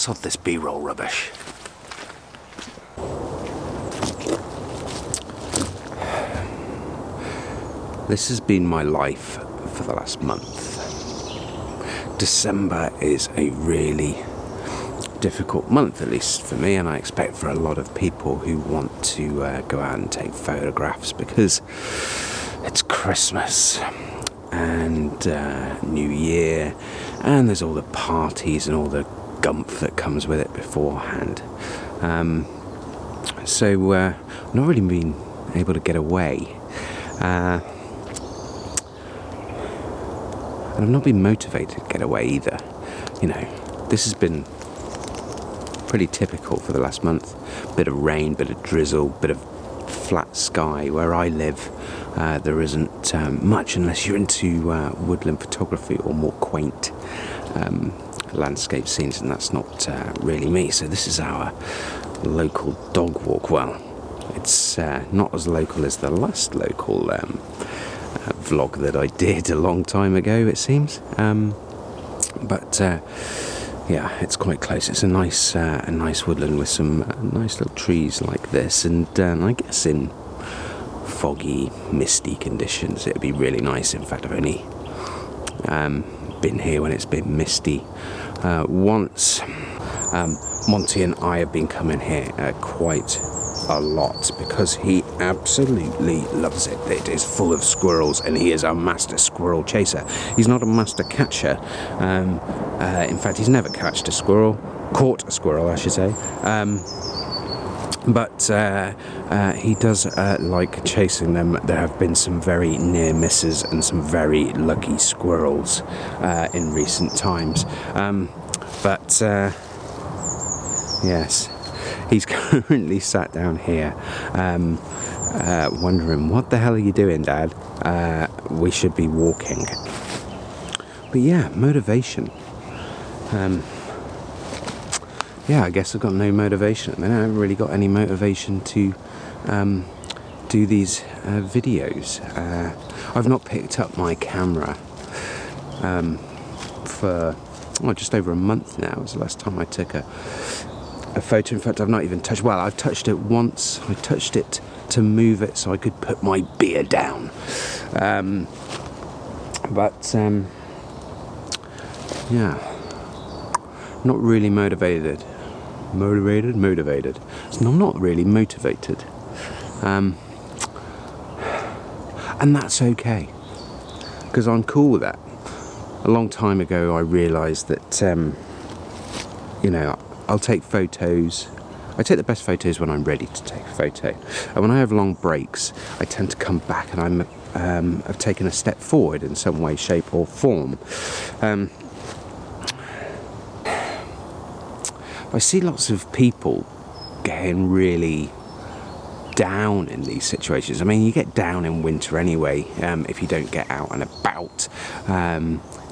Sod this B-roll rubbish. This has been my life for the last month. December is a really difficult month, at least for me, and I expect for a lot of people who want to go out and take photographs, because it's Christmas and New Year, and there's all the parties and all the gumph that comes with it beforehand. So I've not really been able to get away. And I've not been motivated to get away either. You know, this has been pretty typical for the last month. Bit of rain, bit of drizzle, bit of flat sky. Where I live, there isn't much unless you're into woodland photography or more quaint landscape scenes, and that's not really me. So this is our local dog walk. Well, it's not as local as the last local vlog that I did a long time ago, it seems. But yeah, it's quite close. It's a nice woodland with some nice little trees like this, and I guess in foggy, misty conditions it'd be really nice. In fact, I've only been here when it's been misty once. Monty and I have been coming here quite a lot because he absolutely loves it. It is full of squirrels, and he is a master squirrel chaser. He's not a master catcher. In fact, he's never caught a squirrel, I should say. But he does like chasing them. There have been some very near misses and some very lucky squirrels in recent times. But yes, he's currently sat down here wondering, what the hell are you doing, Dad? We should be walking. But yeah, motivation. Yeah, I guess I've got no motivation. I haven't really got any motivation to do these videos. I've not picked up my camera for just over a month now. It was the last time I took a photo. In fact, I've not even touched. Well, I've touched it once. I touched it to move it so I could put my beer down. Yeah, not really motivated. Motivated. So I'm not really motivated. And that's okay, because I'm cool with that. A long time ago, I realised that, you know, I'll take photos. I take the best photos when I'm ready to take a photo. And when I have long breaks, I tend to come back and I've taken a step forward in some way, shape or form. I see lots of people getting really down in these situations. I mean, you get down in winter anyway if you don't get out and about.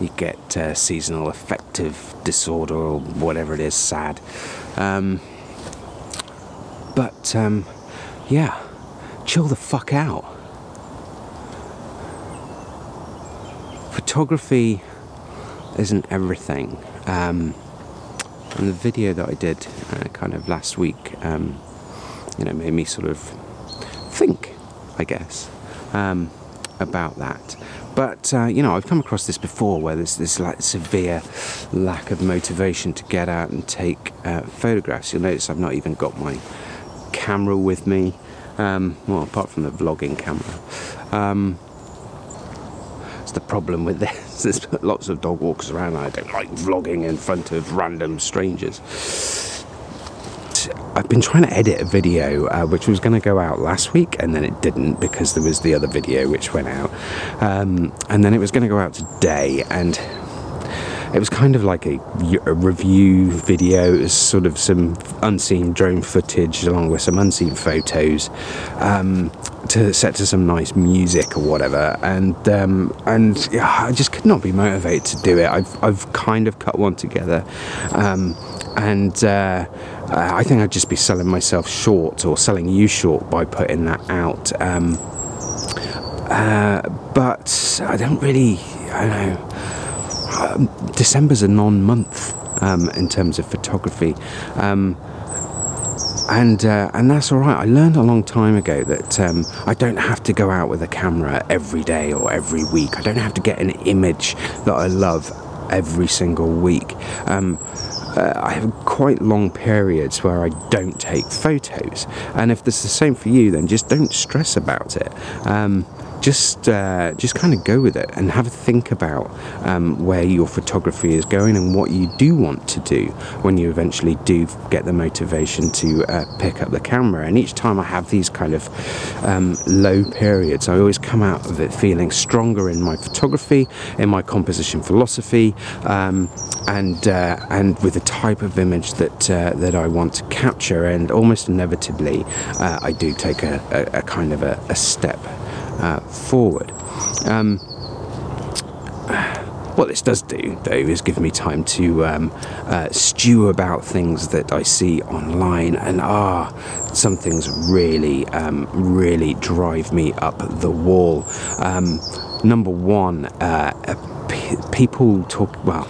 You get seasonal affective disorder or whatever it is, sad. But yeah, chill the fuck out. Photography isn't everything. And the video that I did kind of last week, you know, made me sort of think, I guess, about that. But, you know, I've come across this before where there's this like severe lack of motivation to get out and take photographs. You'll notice I've not even got my camera with me, well, apart from the vlogging camera. It's the problem with this. There's lots of dog walkers around, and I don't like vlogging in front of random strangers. I've been trying to edit a video which was going to go out last week, and then it didn't because there was the other video which went out, and then it was going to go out today, and it was kind of like a review video. It was sort of some unseen drone footage along with some unseen photos to set to some nice music or whatever, and yeah, I just could not be motivated to do it. I've kind of cut one together, and I think I'd just be selling myself short, or selling you short, by putting that out. But I don't know. December's a non-month. in terms of photography. And that's all right. I learned a long time ago that I don't have to go out with a camera every day or every week. I don't have to get an image that I love every single week. I have quite long periods where I don't take photos, and if this is the same for you, then just don't stress about it. Just kind of go with it and have a think about where your photography is going and what you do want to do when you eventually do get the motivation to pick up the camera. And each time I have these kind of low periods, I always come out of it feeling stronger in my photography, in my composition philosophy, and with the type of image that I want to capture. And almost inevitably, I do take a kind of a step forward. What this does do, though, is give me time to stew about things that I see online, and some things really, really drive me up the wall. Number one, people talk, well,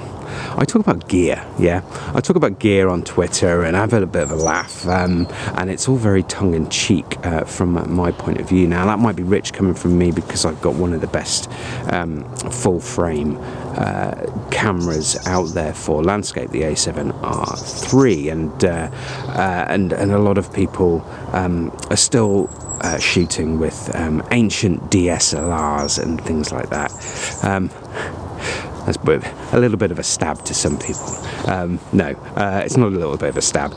I talk about gear, yeah. I talk about gear on Twitter, and I've had a bit of a laugh, and it's all very tongue-in-cheek from my point of view. Now, that might be rich coming from me because I've got one of the best full-frame cameras out there for landscape, the A7R3, and a lot of people are still shooting with ancient DSLRs and things like that. That's a little bit of a stab to some people. No, it's not a little bit of a stab.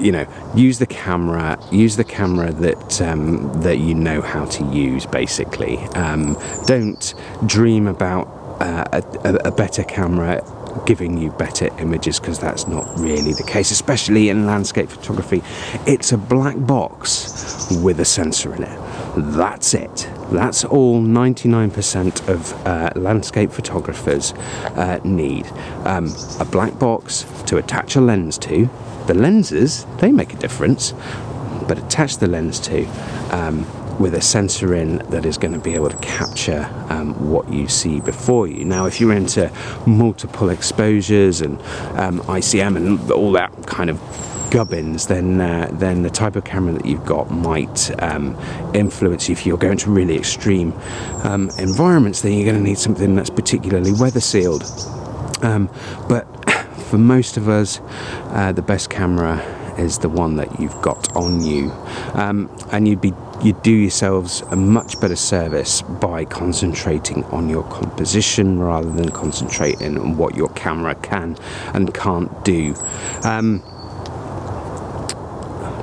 You know, use the camera that you know how to use, basically. Don't dream about a better camera giving you better images, because that's not really the case, especially in landscape photography. It's a black box with a sensor in it. That's it. That's all 99% of landscape photographers need. A black box to attach a lens to. The lenses, they make a difference, but attach the lens to with a sensor in that is going to be able to capture what you see before you. Now, if you're into multiple exposures and ICM and all that kind of gubbins, then the type of camera that you've got might influence you. If you're going to really extreme environments, then you're going to need something that's particularly weather sealed. But for most of us, the best camera is the one that you've got on you, and you'd do yourselves a much better service by concentrating on your composition rather than concentrating on what your camera can and can't do.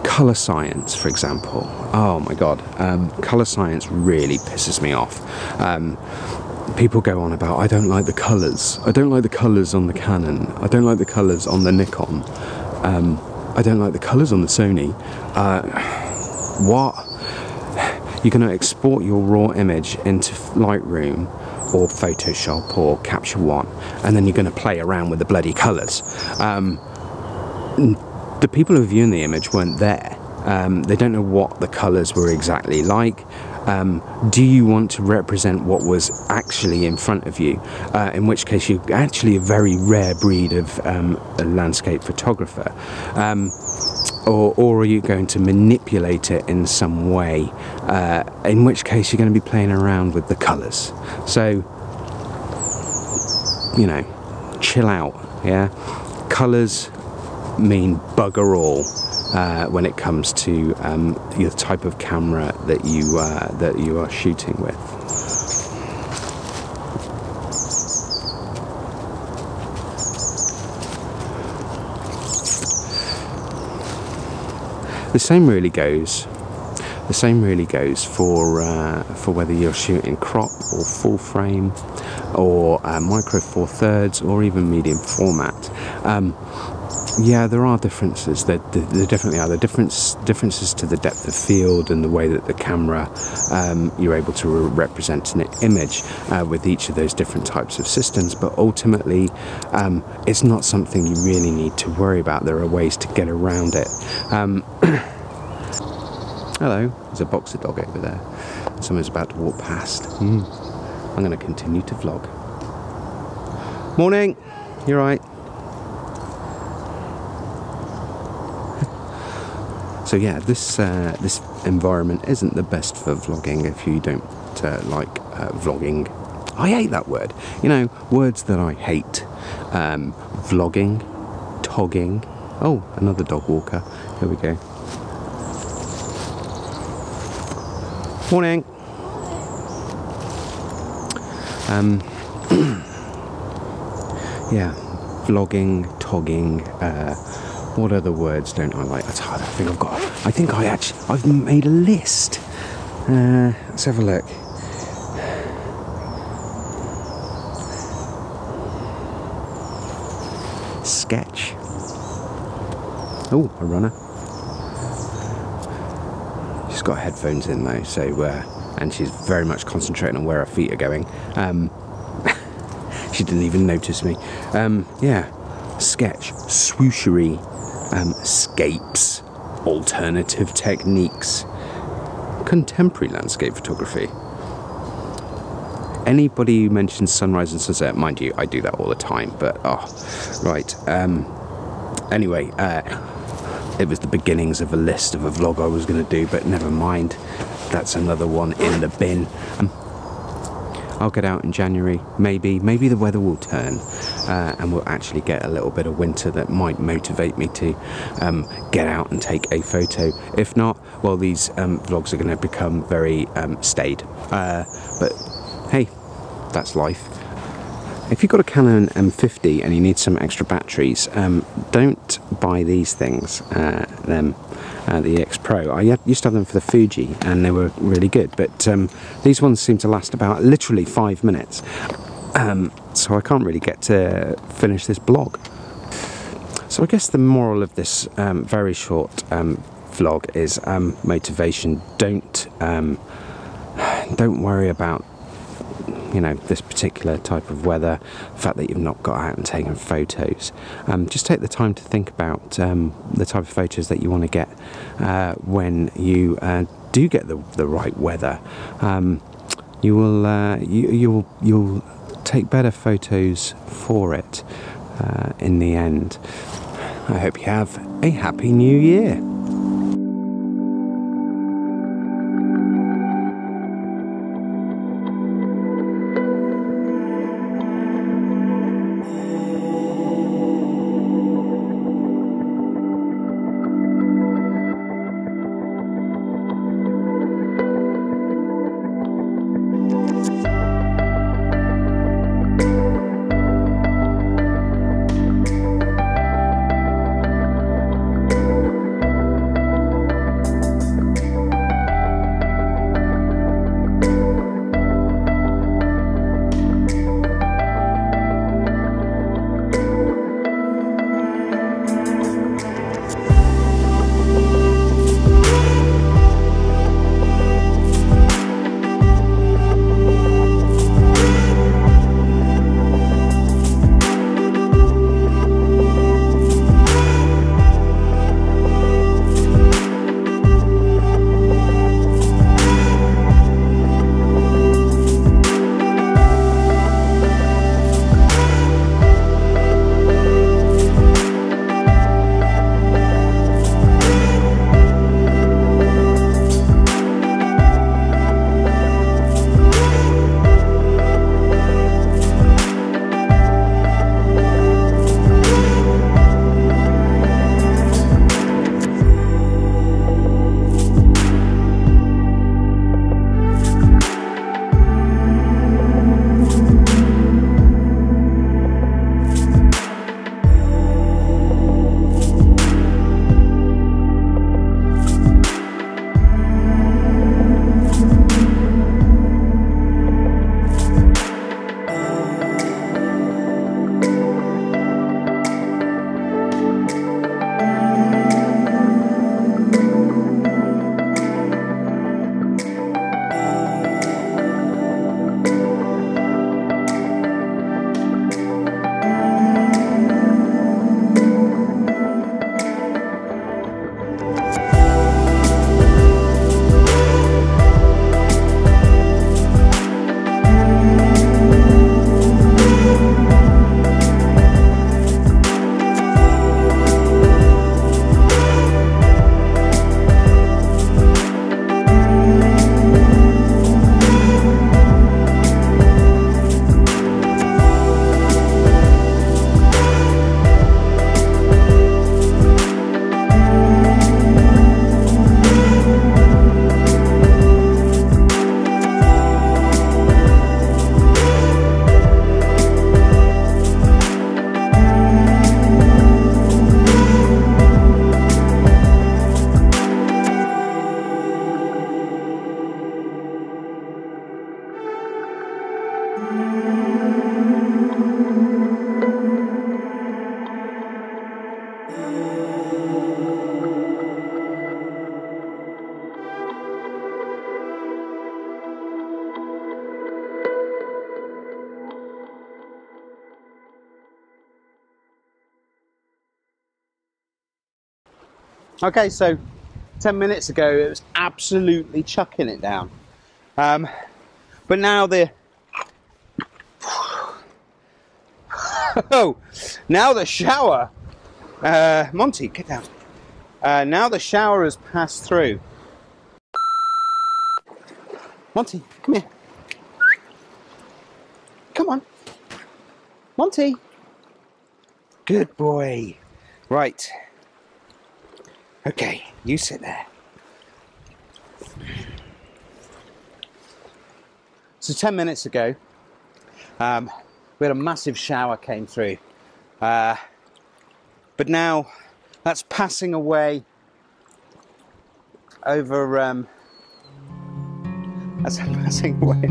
Colour science, for example. Oh my god, colour science really pisses me off. People go on about, I don't like the colours. I don't like the colours on the Canon. I don't like the colours on the Nikon. I don't like the colours on the Sony. What? You're going to export your raw image into Lightroom or Photoshop or Capture One, and then you're going to play around with the bloody colours. The people who are viewing the image weren't there. They don't know what the colours were exactly like. Do you want to represent what was actually in front of you? In which case you're actually a very rare breed of a landscape photographer. Or are you going to manipulate it in some way? In which case you're going to be playing around with the colours. So, you know, chill out, yeah? Colours mean bugger all when it comes to the type of camera that you are shooting with. The same really goes for whether you're shooting crop or full frame or micro four thirds or even medium format. Yeah, there are differences. There definitely are. There are differences to the depth of field and the way that the camera you're able to represent an image with each of those different types of systems. But ultimately, it's not something you really need to worry about. There are ways to get around it. Hello, there's a boxer dog over there. Someone's about to walk past. I'm going to continue to vlog. Morning. You're right. So yeah, this environment isn't the best for vlogging if you don't like vlogging. I hate that word. You know, words that I hate. Vlogging, togging. Oh, another dog walker. Here we go. Morning. Yeah, vlogging, togging. What other words don't I like? That's hard. I think I've made a list. Let's have a look. Sketch. Oh, a runner. She's got headphones in though, so and she's very much concentrating on where her feet are going. She didn't even notice me. Yeah, sketch, swooshery, scapes, alternative techniques, contemporary landscape photography. Anybody who mentions sunrise and sunset, mind you, I do that all the time, but right. Anyway, it was the beginnings of a list of a vlog I was going to do, but never mind. That's another one in the bin. I'll get out in January, maybe the weather will turn and we'll actually get a little bit of winter that might motivate me to get out and take a photo. If not, well, these vlogs are going to become very staid. But hey, that's life. If you've got a Canon M50 and you need some extra batteries, don't buy these things, the EX Pro. I used to have them for the Fuji and they were really good, but these ones seem to last about literally 5 minutes. So I can't really get to finish this blog. So I guess the moral of this very short vlog is motivation. Don't worry about, you know, this particular type of weather, the fact that you've not got out and taken photos. Just take the time to think about the type of photos that you want to get when you do get the right weather. You'll take better photos for it in the end. I hope you have a happy new year. Okay, so 10 minutes ago it was absolutely chucking it down. But now now the shower, Monty, get down. Now the shower has passed through. Monty, come here. Come on. Monty. Good boy. Right. Okay, you sit there. So 10 minutes ago, we had a massive shower came through. But now that's passing away over, that's passing away.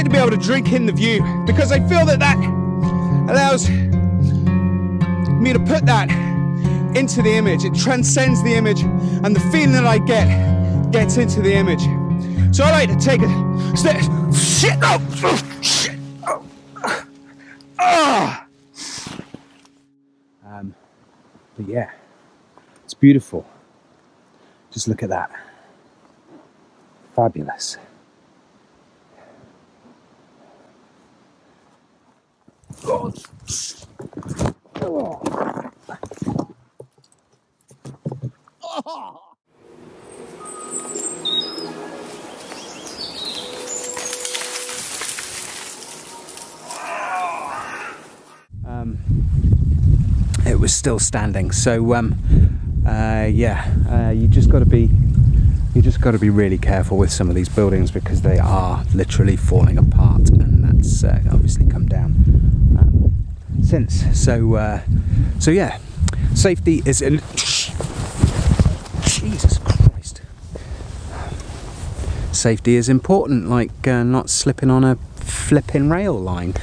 like to be able to drink in the view, because I feel that that allows me to put that into the image. It transcends the image, and the feeling that I get gets into the image. So I like to take a step. Shit! Oh, shit! Oh. But yeah, it's beautiful. Just look at that. Fabulous. God. Oh. Oh. It was still standing, so yeah, you just got to be really careful with some of these buildings, because they are literally falling apart, and that's obviously come down since. So yeah, safety is safety is important, like not slipping on a flipping rail line.